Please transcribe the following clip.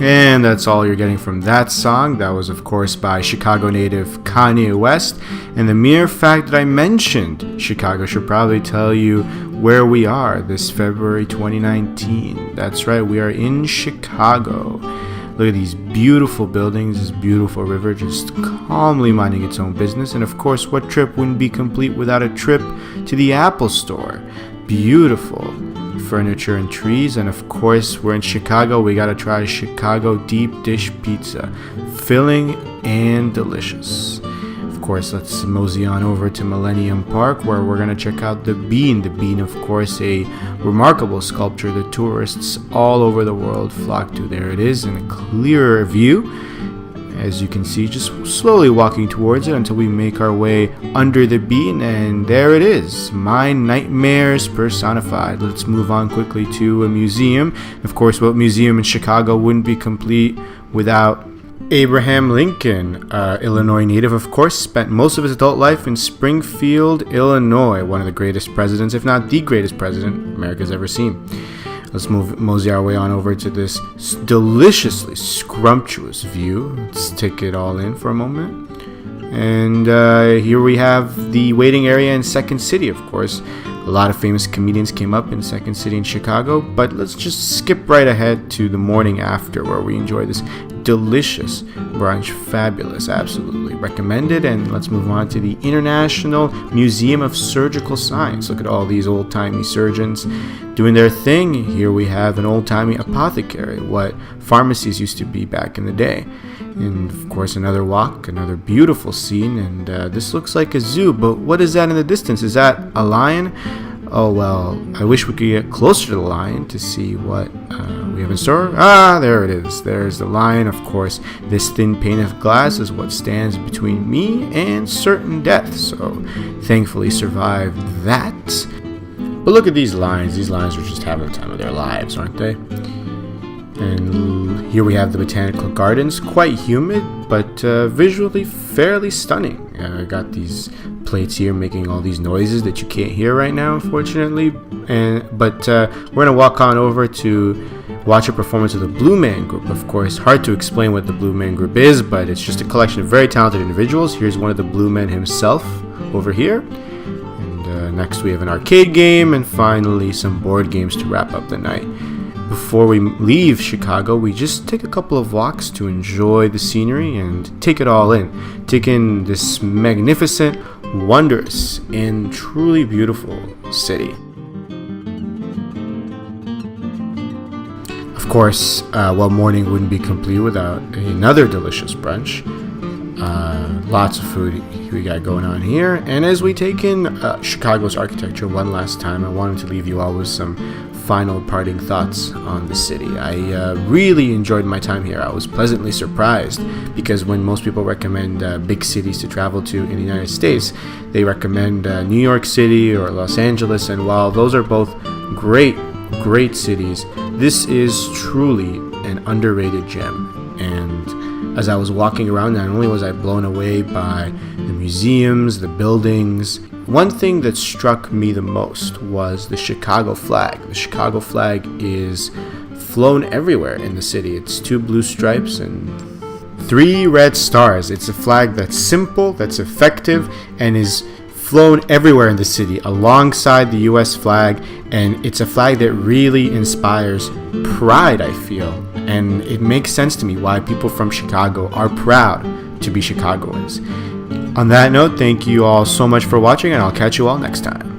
And that's all you're getting from that song. That was, of course, by Chicago native Kanye West. And the mere fact that I mentioned Chicago should probably tell you where we are this February 2019. That's right, we are in Chicago. Look at these beautiful buildings, this beautiful river just calmly minding its own business. And of course, what trip wouldn't be complete without a trip to the Apple Store? Beautiful furniture and trees. And of course, we're in Chicago. We gotta try Chicago deep dish pizza, filling and delicious. Of course, let's mosey on over to Millennium Park, where we're gonna check out the Bean. The Bean, of course, a remarkable sculpture that tourists all over the world flock to. There it is in a clearer view, as you can see, just slowly walking towards it until we make our way under the Bean, and there it is, my nightmares personified. Let's move on quickly to a museum. Of course, what museum in Chicago wouldn't be complete without Abraham Lincoln, Illinois native, of course, spent most of his adult life in Springfield, Illinois, one of the greatest presidents, if not the greatest president America's ever seen. Let's mosey our way on over to this deliciously scrumptious view. Let's take it all in for a moment. And here we have the waiting area in Second City, of course. A lot of famous comedians came up in Second City in Chicago, but let's just skip right ahead to the morning after, where we enjoy this delicious brunch. Fabulous, absolutely recommended. And let's move on to the International Museum of Surgical Science. Look at all these old-timey surgeons doing their thing. Here we have an old-timey apothecary, what pharmacies used to be back in the day. And of course, another walk, another beautiful scene, and this looks like a zoo, but what is that in the distance? Is that a lion? Oh well, I wish we could get closer to the lion to see what we have in store. Ah, there it is. There's the lion, of course. This thin pane of glass is what stands between me and certain death, so thankfully survived that. But look at these lions. These lions are just having the time of their lives, aren't they? And here we have the Botanical Gardens, quite humid, but visually fairly stunning. Got these plates here making all these noises that you can't hear right now, unfortunately. But we're going to walk on over to watch a performance of the Blue Man Group. Of course, hard to explain what the Blue Man Group is, but it's just a collection of very talented individuals. Here's one of the Blue Men himself over here. And next we have an arcade game, and finally some board games to wrap up the night. Before we leave Chicago, we just take a couple of walks to enjoy the scenery and take it all in. Take in this magnificent, wondrous, and truly beautiful city. Of course, morning wouldn't be complete without another delicious brunch. Lots of food we got going on here. And as we take in Chicago's architecture one last time, I wanted to leave you all with some final parting thoughts on the city. I really enjoyed my time here. I was pleasantly surprised because when most people recommend big cities to travel to in the United States, they recommend New York City or Los Angeles, and while those are both great cities, this is truly an underrated gem. And as I was walking around, not only was I blown away by the museums, the buildings, one thing that struck me the most was the Chicago flag. The Chicago flag is flown everywhere in the city. It's 2 blue stripes and 3 red stars. It's a flag that's simple, that's effective, and is flown everywhere in the city alongside the US flag. And it's a flag that really inspires pride, I feel. And it makes sense to me why people from Chicago are proud to be Chicagoans. On that note, thank you all so much for watching, and I'll catch you all next time.